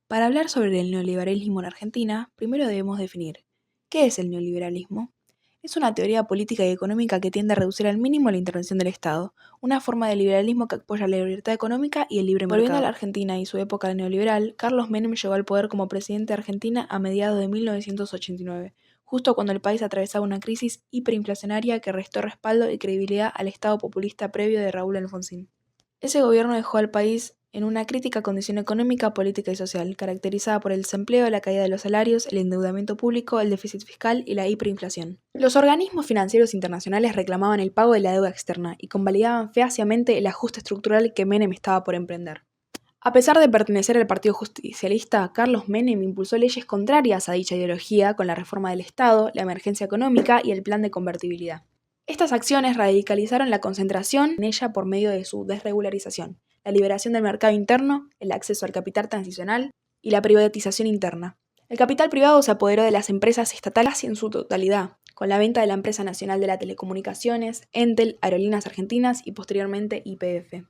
Para hablar sobre el neoliberalismo en Argentina, primero debemos definir ¿qué es el neoliberalismo? Es una teoría política y económica que tiende a reducir al mínimo la intervención del Estado, una forma de liberalismo que apoya la libertad económica y el libre mercado. Volviendo a la Argentina y su época neoliberal, Carlos Menem llegó al poder como presidente de Argentina a mediados de 1989, justo cuando el país atravesaba una crisis hiperinflacionaria que restó respaldo y credibilidad al Estado populista previo de Raúl Alfonsín. Ese gobierno dejó al país en una crítica condición económica, política y social, caracterizada por el desempleo, la caída de los salarios, el endeudamiento público, el déficit fiscal y la hiperinflación. Los organismos financieros internacionales reclamaban el pago de la deuda externa y convalidaban fehacientemente el ajuste estructural que Menem estaba por emprender. A pesar de pertenecer al Partido Justicialista, Carlos Menem impulsó leyes contrarias a dicha ideología con la reforma del Estado, la emergencia económica y el plan de convertibilidad. Estas acciones radicalizaron la concentración en ella por medio de su desregularización, la liberación del mercado interno, el acceso al capital transicional y la privatización interna. El capital privado se apoderó de las empresas estatales casi en su totalidad, con la venta de la Empresa Nacional de las Telecomunicaciones, Entel, Aerolíneas Argentinas y posteriormente YPF.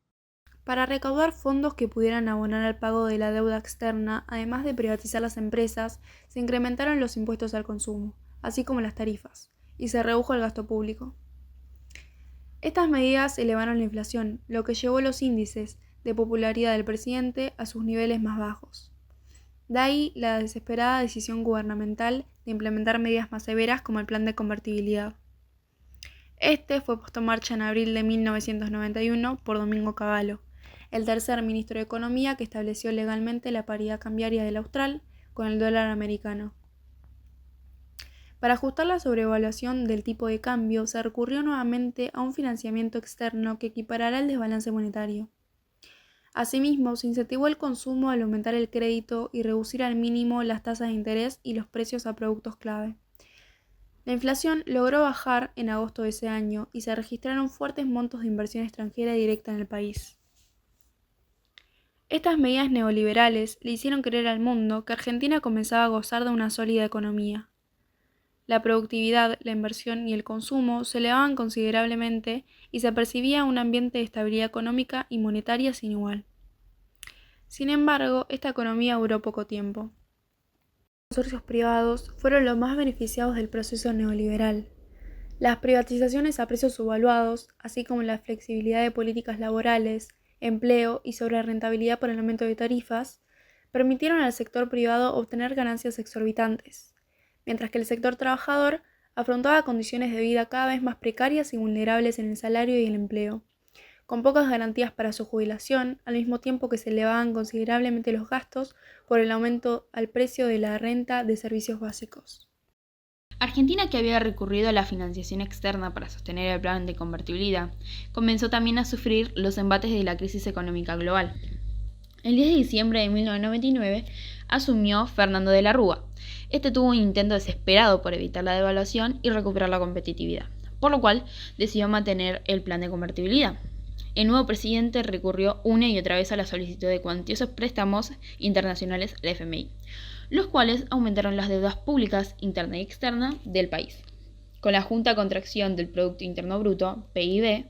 Para recaudar fondos que pudieran abonar al pago de la deuda externa, además de privatizar las empresas, se incrementaron los impuestos al consumo, así como las tarifas, y se redujo el gasto público. Estas medidas elevaron la inflación, lo que llevó los índices de popularidad del presidente a sus niveles más bajos. De ahí la desesperada decisión gubernamental de implementar medidas más severas como el plan de convertibilidad. Este fue puesto en marcha en abril de 1991 por Domingo Cavallo, el tercer ministro de Economía que estableció legalmente la paridad cambiaria del austral con el dólar americano. Para ajustar la sobrevaluación del tipo de cambio, se recurrió nuevamente a un financiamiento externo que equiparara el desbalance monetario. Asimismo, se incentivó el consumo al aumentar el crédito y reducir al mínimo las tasas de interés y los precios a productos clave. La inflación logró bajar en agosto de ese año y se registraron fuertes montos de inversión extranjera directa en el país. Estas medidas neoliberales le hicieron creer al mundo que Argentina comenzaba a gozar de una sólida economía. La productividad, la inversión y el consumo se elevaban considerablemente y se percibía un ambiente de estabilidad económica y monetaria sin igual. Sin embargo, esta economía duró poco tiempo. Los consorcios privados fueron los más beneficiados del proceso neoliberal. Las privatizaciones a precios subvaluados, así como la flexibilidad de políticas laborales, empleo y sobrerrentabilidad por el aumento de tarifas, permitieron al sector privado obtener ganancias exorbitantes, mientras que el sector trabajador afrontaba condiciones de vida cada vez más precarias y vulnerables en el salario y el empleo, con pocas garantías para su jubilación, al mismo tiempo que se elevaban considerablemente los gastos por el aumento al precio de la renta de servicios básicos. Argentina, que había recurrido a la financiación externa para sostener el plan de convertibilidad, comenzó también a sufrir los embates de la crisis económica global. El 10 de diciembre de 1999 asumió Fernando de la Rúa. Este tuvo un intento desesperado por evitar la devaluación y recuperar la competitividad, por lo cual decidió mantener el plan de convertibilidad. El nuevo presidente recurrió una y otra vez a la solicitud de cuantiosos préstamos internacionales al FMI, los cuales aumentaron las deudas públicas interna y externa del país, con la junta contracción del Producto Interno Bruto, PIB,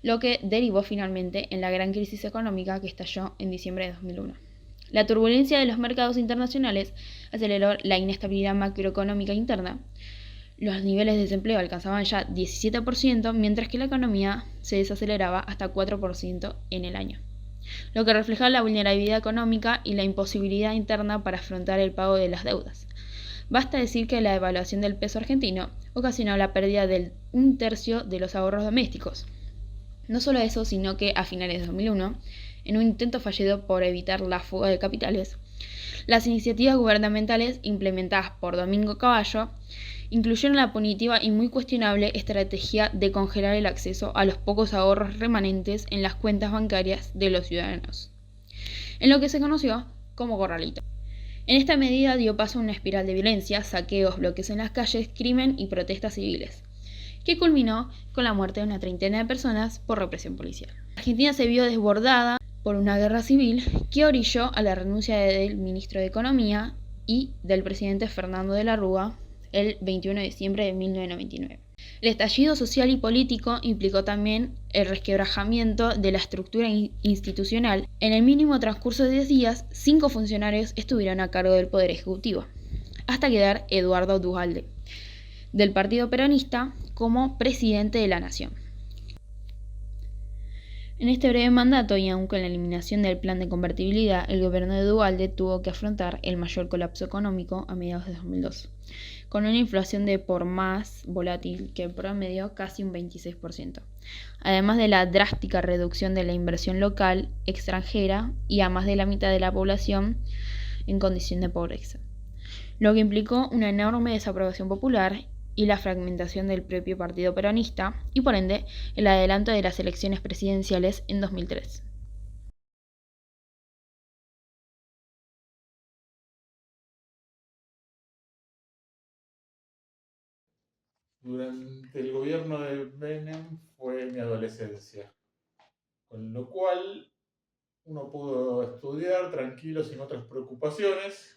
lo que derivó finalmente en la gran crisis económica que estalló en diciembre de 2001. La turbulencia de los mercados internacionales aceleró la inestabilidad macroeconómica interna. Los niveles de desempleo alcanzaban ya 17%, mientras que la economía se desaceleraba hasta 4% en el año, lo que refleja la vulnerabilidad económica y la imposibilidad interna para afrontar el pago de las deudas. Basta decir que la devaluación del peso argentino ocasionó la pérdida de 1/3 de los ahorros domésticos. No solo eso, sino que a finales de 2001, en un intento fallido por evitar la fuga de capitales, las iniciativas gubernamentales implementadas por Domingo Cavallo incluyeron la punitiva y muy cuestionable estrategia de congelar el acceso a los pocos ahorros remanentes en las cuentas bancarias de los ciudadanos, en lo que se conoció como corralito. En esta medida dio paso a una espiral de violencia, saqueos, bloqueos en las calles, crimen y protestas civiles, que culminó con la muerte de una treintena de personas por represión policial. Argentina se vio desbordada por una guerra civil que orilló a la renuncia del ministro de Economía y del presidente Fernando de la Rúa el 21 de diciembre de 1999. El estallido social y político implicó también el resquebrajamiento de la estructura institucional. En el mínimo transcurso de 10 días, 5 funcionarios estuvieron a cargo del Poder Ejecutivo, hasta quedar Eduardo Duhalde, del Partido Peronista, como presidente de la Nación. En este breve mandato, y aun con la eliminación del plan de convertibilidad, el gobierno de Duhalde tuvo que afrontar el mayor colapso económico a mediados de 2002, con una inflación de por más volátil que en promedio casi un 26%, además de la drástica reducción de la inversión local, extranjera y a más de la mitad de la población en condición de pobreza, lo que implicó una enorme desaprobación popular y la fragmentación del propio partido peronista y por ende el adelanto de las elecciones presidenciales en 2003. Durante el gobierno de Menem fue mi adolescencia, con lo cual uno pudo estudiar tranquilo sin otras preocupaciones,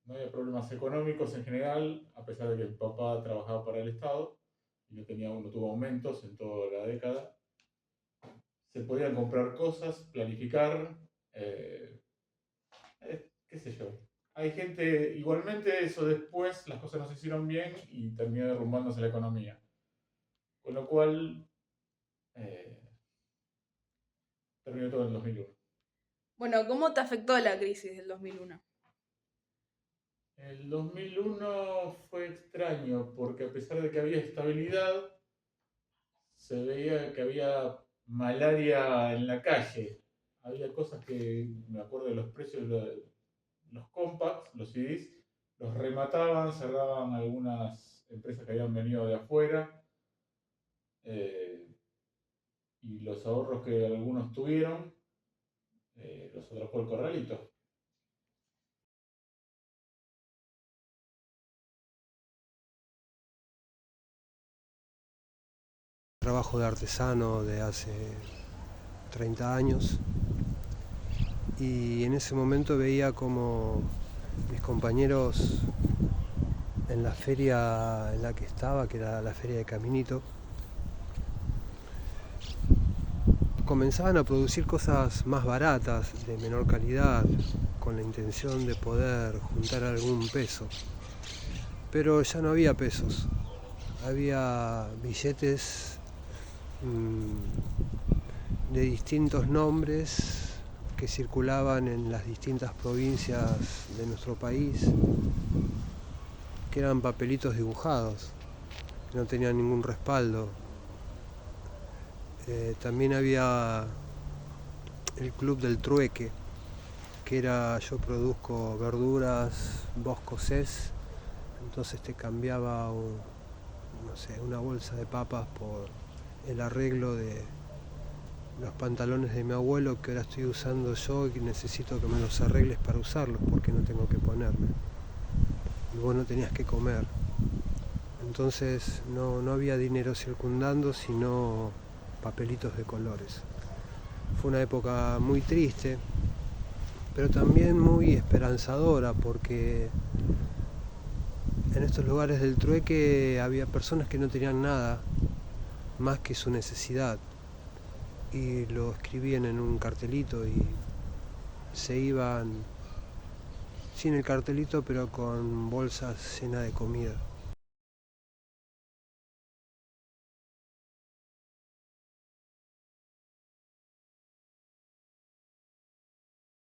no había problemas económicos en general, a pesar de que mi papá trabajaba para el Estado y no tuvo aumentos en toda la década. Se podían comprar cosas, planificar, qué sé yo. Hay gente, igualmente eso después las cosas no se hicieron bien y terminó derrumbándose la economía. Con lo cual eh, terminó todo en 2001. Bueno, ¿cómo te afectó la crisis del 2001? El 2001 fue extraño porque a pesar de que había estabilidad, se veía que había malaria en la calle. Había cosas que, me acuerdo de los precios de los compacts, los CDs, los remataban, cerraban algunas empresas que habían venido de afuera, y los ahorros que algunos tuvieron los atrapó el corralito. Trabajo de artesano de hace 30 años y en ese momento veía como mis compañeros en la feria en la que estaba, que era la feria de Caminito, comenzaban a producir cosas más baratas, de menor calidad, con la intención de poder juntar algún peso. Pero ya no había pesos, había billetes de distintos nombres que circulaban en las distintas provincias de nuestro país, que eran papelitos dibujados, que no tenían ningún respaldo. También había el Club del Trueque, que era: yo produzco verduras, vos cosés, entonces te cambiaba una bolsa de papas por el arreglo de los pantalones de mi abuelo que ahora estoy usando yo y que necesito que me los arregles para usarlos porque no tengo que ponerme. Y vos no tenías que comer. Entonces no había dinero circundando, sino papelitos de colores. Fue una época muy triste, pero también muy esperanzadora, porque en estos lugares del trueque había personas que no tenían nada más que su necesidad, y lo escribían en un cartelito y se iban sin el cartelito, pero con bolsas llenas de comida.